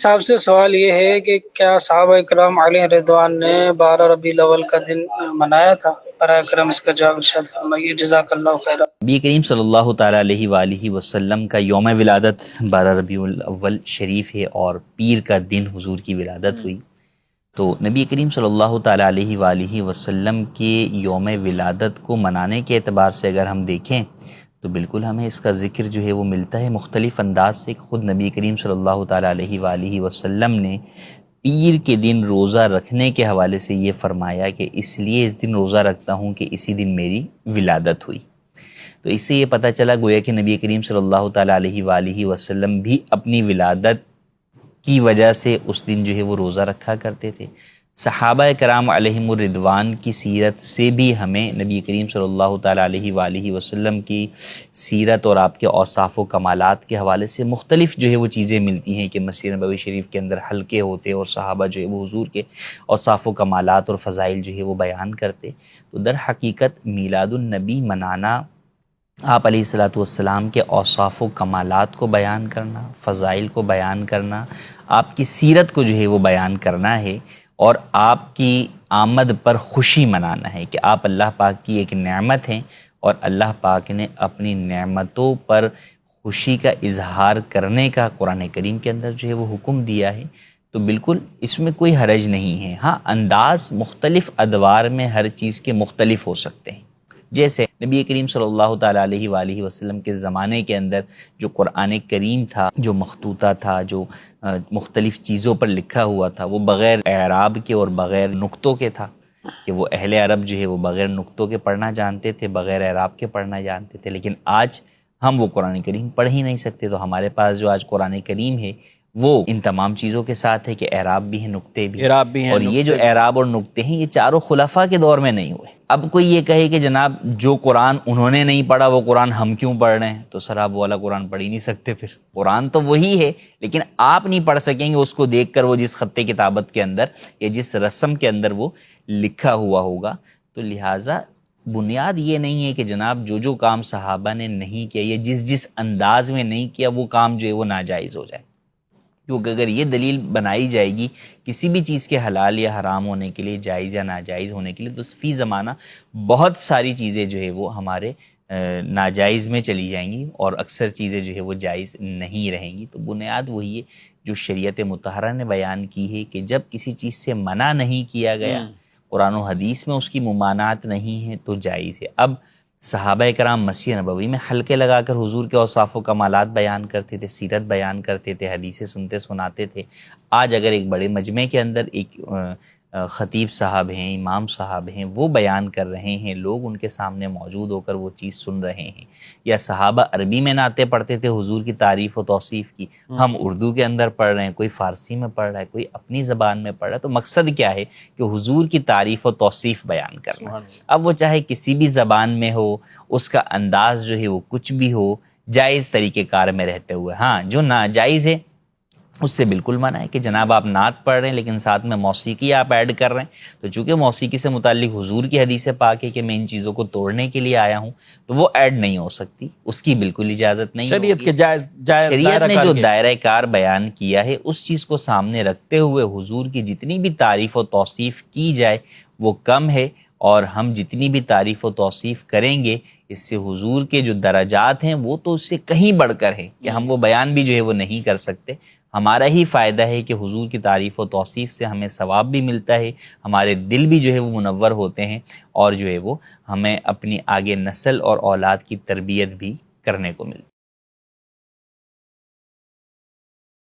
صاحب سے سوال یہ ہے کہ کیا صحابہ کرام علیہ رضوان نے 12 ربیع الاول کا دن منایا تھا؟ براہ کرم اس کا جواب ارشاد فرمائیے، جزاک اللہ خیر۔ نبی کریم صلی اللہ تعالیٰ علیہ وآلہ وسلم کا یوم ولادت 12 ربیع الاول شریف ہے اور پیر کا دن حضور کی ولادت ہوئی، تو نبی کریم صلی اللہ تعالیٰ علیہ وآلہ وسلم کے یوم ولادت کو منانے کے اعتبار سے اگر ہم دیکھیں تو بالکل ہمیں اس کا ذکر جو ہے وہ ملتا ہے مختلف انداز سے۔ خود نبی کریم صلی اللہ تعالیٰ علیہ وآلہ وسلم نے پیر کے دن روزہ رکھنے کے حوالے سے یہ فرمایا کہ اس لیے اس دن روزہ رکھتا ہوں کہ اسی دن میری ولادت ہوئی۔ تو اس سے یہ پتہ چلا گویا کہ نبی کریم صلی اللہ تعالیٰ علیہ وآلہ وسلم بھی اپنی ولادت کی وجہ سے اس دن جو ہے وہ روزہ رکھا کرتے تھے۔ صحابہ کرام علیہم الرضوان کی سیرت سے بھی ہمیں نبی کریم صلی اللہ تعالیٰ علیہ وآلہ وسلم کی سیرت اور آپ کے اوصاف و کمالات کے حوالے سے مختلف جو ہے وہ چیزیں ملتی ہیں کہ مسجد نبوی شریف کے اندر حلقے ہوتے اور صحابہ جو ہے وہ حضور کے اوصاف و کمالات اور فضائل جو ہے وہ بیان کرتے۔ تو در حقیقت میلاد النبی منانا، آپ علیہ الصلاۃ والسلام کے اوصاف و کمالات کو بیان کرنا، فضائل کو بیان کرنا، آپ کی سیرت کو جو ہے وہ بیان کرنا ہے اور آپ کی آمد پر خوشی منانا ہے کہ آپ اللہ پاک کی ایک نعمت ہیں اور اللہ پاک نے اپنی نعمتوں پر خوشی کا اظہار کرنے کا قرآن کریم کے اندر جو ہے وہ حکم دیا ہے۔ تو بالکل اس میں کوئی حرج نہیں ہے۔ ہاں، انداز مختلف ادوار میں ہر چیز کے مختلف ہو سکتے ہیں۔ جیسے نبی کریم صلی اللہ تعالیٰ علیہ وآلہ وسلم کے زمانے کے اندر جو قرآن کریم تھا، جو مخطوطہ تھا، جو مختلف چیزوں پر لکھا ہوا تھا، وہ بغیر اعراب کے اور بغیر نقطوں کے تھا کہ وہ اہل عرب جو ہے وہ بغیر نقطوں کے پڑھنا جانتے تھے، بغیر اعراب کے پڑھنا جانتے تھے۔ لیکن آج ہم وہ قرآن کریم پڑھ ہی نہیں سکتے، تو ہمارے پاس جو آج قرآن کریم ہے وہ ان تمام چیزوں کے ساتھ ہے کہ اعراب بھی ہیں، نقطے بھی ہیں، اور یہ جو اعراب اور نقطے ہیں یہ چاروں خلفاء کے دور میں نہیں ہوئے۔ اب کوئی یہ کہے کہ جناب جو قرآن انہوں نے نہیں پڑھا وہ قرآن ہم کیوں پڑھ رہے ہیں، تو سر آپ وہ والا قرآن پڑھ ہی نہیں سکتے، پھر قرآن تو وہی ہے لیکن آپ نہیں پڑھ سکیں گے اس کو دیکھ کر، وہ جس خط کتابت کے اندر یا جس رسم کے اندر وہ لکھا ہوا ہوگا۔ تو لہٰذا بنیاد یہ نہیں ہے کہ جناب جو کام صحابہ نے نہیں کیا یا جس انداز میں نہیں کیا وہ کام جو ہے وہ ناجائز ہو جائے، کیونکہ اگر یہ دلیل بنائی جائے گی کسی بھی چیز کے حلال یا حرام ہونے کے لیے، جائز یا ناجائز ہونے کے لیے، تو فی زمانہ بہت ساری چیزیں جو ہے وہ ہمارے ناجائز میں چلی جائیں گی اور اکثر چیزیں جو ہے وہ جائز نہیں رہیں گی۔ تو بنیاد وہی ہے جو شریعت مطہرہ نے بیان کی ہے کہ جب کسی چیز سے منع نہیں کیا گیا، قرآن و حدیث میں اس کی ممانعت نہیں ہے، تو جائز ہے۔ اب صحابہ کرام مسجد نبوی میں حلقے لگا کر حضور کے اوصاف و کمالات بیان کرتے تھے، سیرت بیان کرتے تھے، حدیثیں سنتے سناتے تھے۔ آج اگر ایک بڑے مجمع کے اندر ایک خطیب صاحب ہیں، امام صاحب ہیں، وہ بیان کر رہے ہیں، لوگ ان کے سامنے موجود ہو کر وہ چیز سن رہے ہیں، یا صحابہ عربی میں نعتیں پڑھتے تھے حضور کی تعریف و توصیف کی، ہم اردو کے اندر پڑھ رہے ہیں، کوئی فارسی میں پڑھ رہا ہے، کوئی اپنی زبان میں پڑھ رہا ہے، تو مقصد کیا ہے کہ حضور کی تعریف و توصیف بیان کرنا۔ اب وہ چاہے کسی بھی زبان میں ہو، اس کا انداز جو ہے وہ کچھ بھی ہو، جائز طریقہ کار میں رہتے ہوئے۔ ہاں، جو ناجائز ہے اس سے بالکل منع ہے کہ جناب آپ نعت پڑھ رہے ہیں لیکن ساتھ میں موسیقی آپ ایڈ کر رہے ہیں، تو چونکہ موسیقی سے متعلق حضور کی حدیث پاک ہے کہ میں ان چیزوں کو توڑنے کے لیے آیا ہوں، تو وہ ایڈ نہیں ہو سکتی، اس کی بالکل اجازت نہیں ہوگی۔ شریعت نے جو دائرہ کار بیان کیا ہے اس چیز کو سامنے رکھتے ہوئے حضور کی جتنی بھی تعریف و توصیف کی جائے وہ کم ہے، اور ہم جتنی بھی تعریف و توصیف کریں گے اس سے حضور کے جو درجات ہیں وہ تو اس سے کہیں بڑھ کر ہے کہ ہم وہ بیان بھی جو ہے وہ نہیں کر سکتے۔ ہمارا ہی فائدہ ہے کہ حضور کی تعریف و توصیف سے ہمیں ثواب بھی ملتا ہے، ہمارے دل بھی جو ہے وہ منور ہوتے ہیں، اور جو ہے وہ ہمیں اپنی آگے نسل اور اولاد کی تربیت بھی کرنے کو ملتی ہے۔